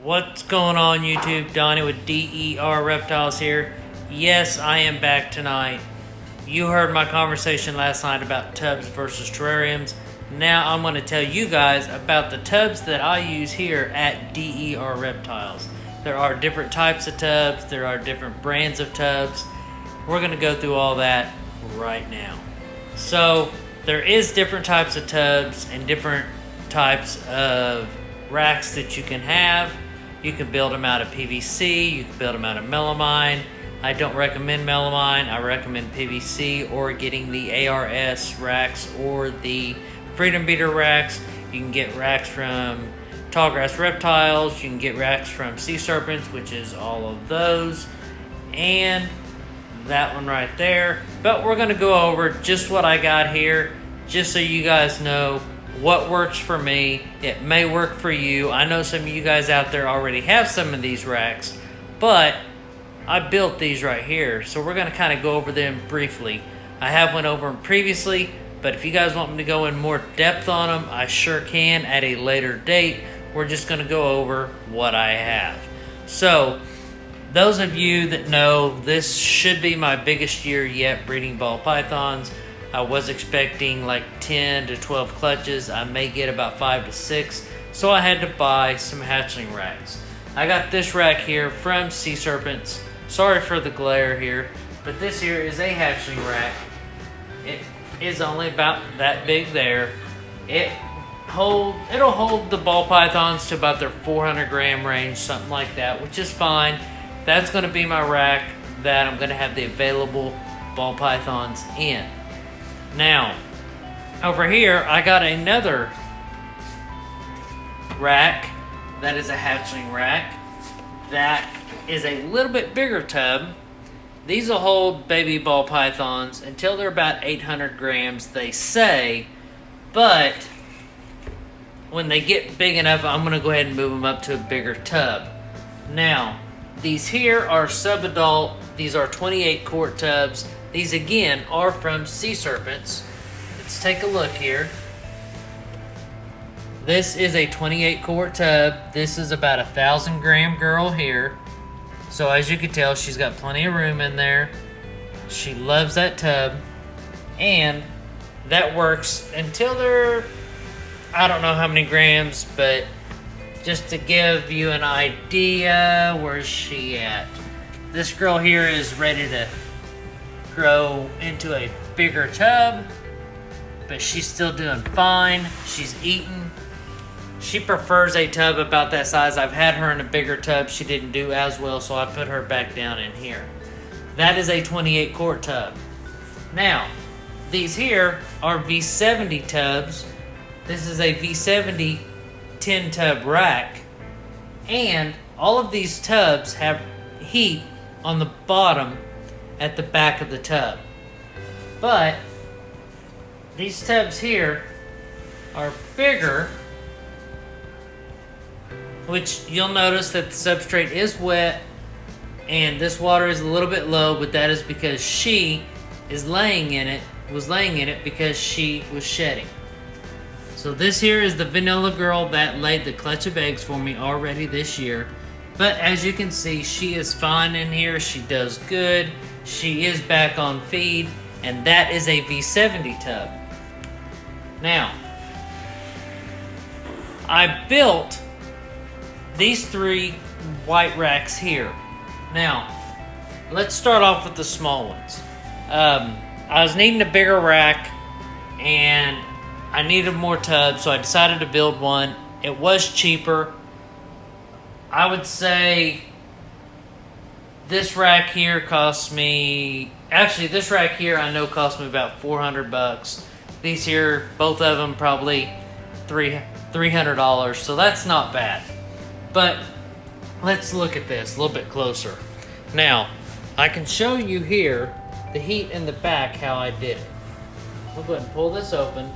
What's going on YouTube? Donnie with DER Reptiles here. Yes, I am back tonight. You heard my conversation last night about tubs versus terrariums. Now I'm going to tell you guys about the tubs that I use here at DER Reptiles. There are different types of tubs. There are different brands of tubs. We're going to go through all that right now. So there is different types of tubs and different types of racks that you can have. You can build them out of PVC, you can build them out of melamine. I don't recommend melamine, I recommend PVC or getting the ARS racks or the Freedom Beater racks. You can get racks from Tallgrass Reptiles, you can get racks from Sea Serpents, which is all of those, and that one right there. But we're going to go over just what I got here, just so you guys know what works for me. It may work for you. I know some of you guys out there already have some of these racks, but I built these right here, so we're going to kind of go over them briefly. I have went over them previously, but if you guys want me to go in more depth on them, I sure can at a later date. We're just going to go over what I have. So those of you that know, this should be my biggest year yet breeding ball pythons. I was expecting like 10 to 12 clutches. I may get about 5 to 6. So I had to buy some hatchling racks. I got this rack here from Sea Serpents. Sorry for the glare here, but this here is a hatchling rack. It is only about that big there. It'll hold the ball pythons to about their 400 gram range, something like that, which is fine. That's going to be my rack that I'm going to have the available ball pythons in. Now, over here, I got another rack that is a hatchling rack that is a little bit bigger tub. These will hold baby ball pythons until they're about 800 grams, they say, but when they get big enough, I'm going to go ahead and move them up to a bigger tub. Now, these here are sub-adult. These are 28 quart tubs. These again are from Sea Serpents. Let's take a look here. This is a 28 quart tub. This is about 1,000 gram girl here. So as you can tell, she's got plenty of room in there. She loves that tub. And that works until they're, I don't know how many grams, but just to give you an idea, where's she at? This girl here is ready to grow into a bigger tub, but she's still doing fine. She's eating. She prefers a tub about that size. I've had her in a bigger tub. She didn't do as well, so I put her back down in here. That is a 28 quart tub. Now, these here are V70 tubs. This is a V70 10 tub rack, and all of these tubs have heat on the bottom at the back of the tub. But these tubs here are bigger, which you'll notice that the substrate is wet and this water is a little bit low, but that is because she was laying in it because she was shedding. So this here is the vanilla girl that laid the clutch of eggs for me already this year. But as you can see, she is fine in here. She does good. She is back on feed, and that is a V70 tub. Now, I built these 3 white racks here. Now, let's start off with the small ones. I was needing a bigger rack, and I needed more tubs, so I decided to build one. It was cheaper. I would say this rack here cost me, actually this rack here I know cost me about $400. These here, both of them probably $300, so that's not bad. But let's look at this a little bit closer. Now, I can show you here the heat in the back, how I did it. I'll go ahead and pull this open.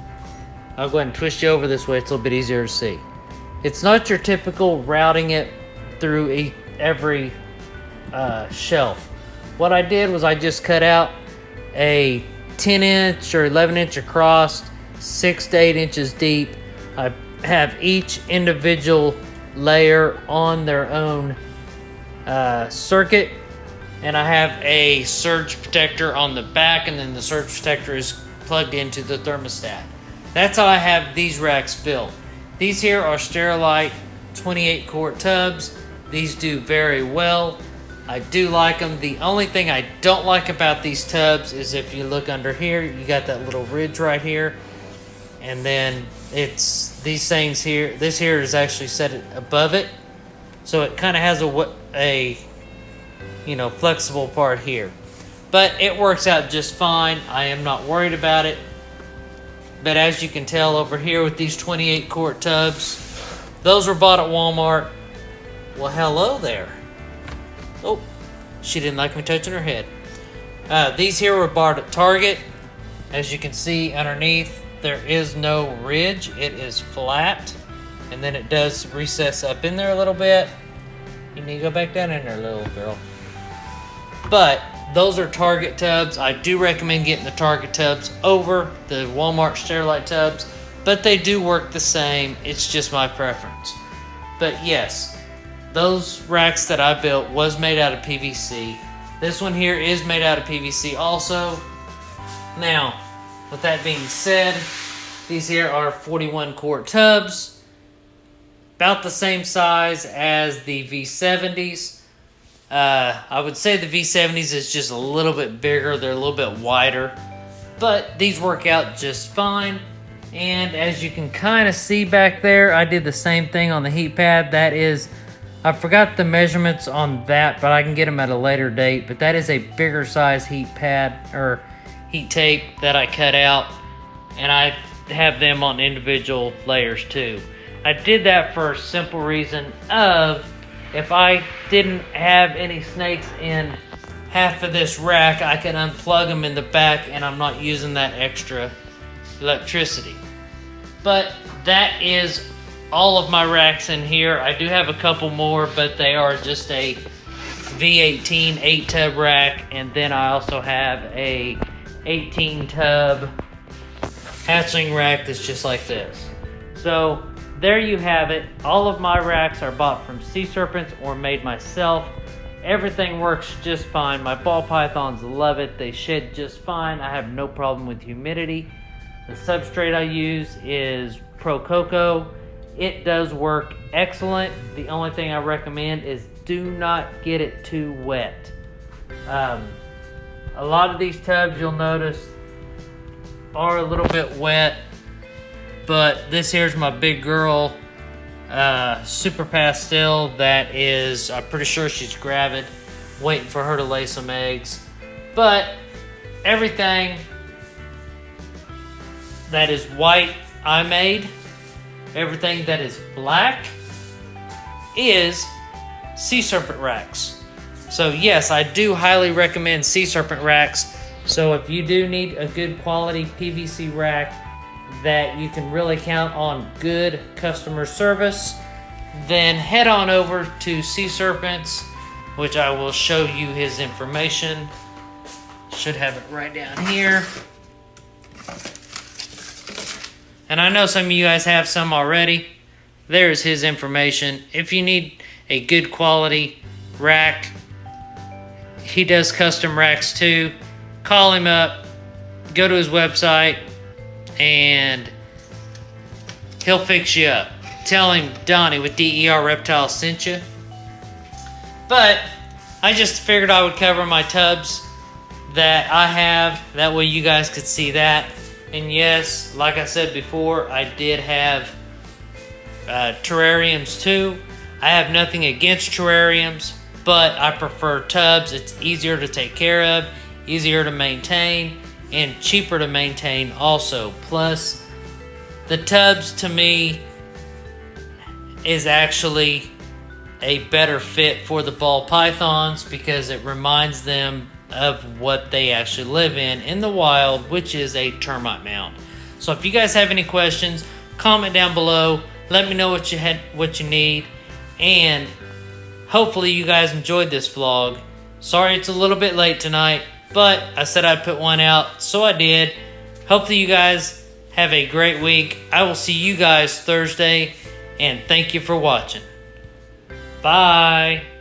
I'll go ahead and twist you over this way, it's a little bit easier to see. It's not your typical routing it through every shelf. What I did was I just cut out a 10 inch or 11 inch across, 6 to 8 inches deep. I have each individual layer on their own circuit. And I have a surge protector on the back, and then the surge protector is plugged into the thermostat. That's how I have these racks built. These here are Sterilite 28 quart tubs. These do very well. I do like them. The only thing I don't like about these tubs is if you look under here, you got that little ridge right here. And then it's these things here. This here is actually set above it. So it kind of has a flexible part here. But it works out just fine. I am not worried about it. But as you can tell over here with these 28 quart tubs, those were bought at Walmart. Well, hello there. Oh, she didn't like me touching her head. These here were bought at Target. As you can see underneath, there is no ridge. It is flat. And then it does recess up in there a little bit. You need to go back down in there, little girl. But those are Target tubs. I do recommend getting the Target tubs over the Walmart Sterilite tubs, but they do work the same. It's just my preference. But yes, those racks that I built was made out of PVC. This one here is made out of PVC also. Now, with that being said, these here are 41 quart tubs, about the same size as the V70s. I would say the V70s is just a little bit bigger. They're a little bit wider. But these work out just fine. And as you can kind of see back there, I did the same thing on the heat pad. That is, I forgot the measurements on that, but I can get them at a later date. But that is a bigger size heat pad or heat tape that I cut out. And I have them on individual layers too. I did that for a simple reason of, if I didn't have any snakes in half of this rack, I can unplug them in the back and I'm not using that extra electricity. But that is all of my racks in here. I do have a couple more, but they are just a V18 8 tub rack, and then I also have a 18 tub hatchling rack that's just like this. So there you have it. All of my racks are bought from Sea Serpents or made myself. Everything works just fine. My ball pythons love it. They shed just fine. I have no problem with humidity. The substrate I use is Pro Coco. It does work excellent. The only thing I recommend is do not get it too wet. A lot of these tubs, you'll notice, are a little bit wet. But this here's my big girl, Super Pastel. That is, I'm pretty sure she's gravid, waiting for her to lay some eggs. But everything that is white, I made. Everything that is black is Sea Serpent racks. So yes, I do highly recommend Sea Serpent racks. So if you do need a good quality PVC rack that you can really count on good customer service, then head on over to Sea Serpents, which I will show you his information. Should have it right down here. And I know some of you guys have some already. There's his information. If you need a good quality rack, he does custom racks too. Call him up, go to his website, and he'll fix you up. Tell him Donnie with DER Reptiles sent you. But I just figured I would cover my tubs that I have. That way you guys could see that. And yes, like I said before, I did have terrariums too. I have nothing against terrariums, but I prefer tubs. It's easier to take care of, easier to maintain, and cheaper to maintain also. Plus, the tubs to me is actually a better fit for the ball pythons because it reminds them of what they actually live in the wild, which is a termite mound. So if you guys have any questions, comment down below. Let me know what you need, and hopefully you guys enjoyed this vlog. Sorry it's a little bit late tonight, but I said I'd put one out, so I did. Hopefully you guys have a great week. I will see you guys Thursday, and thank you for watching. Bye.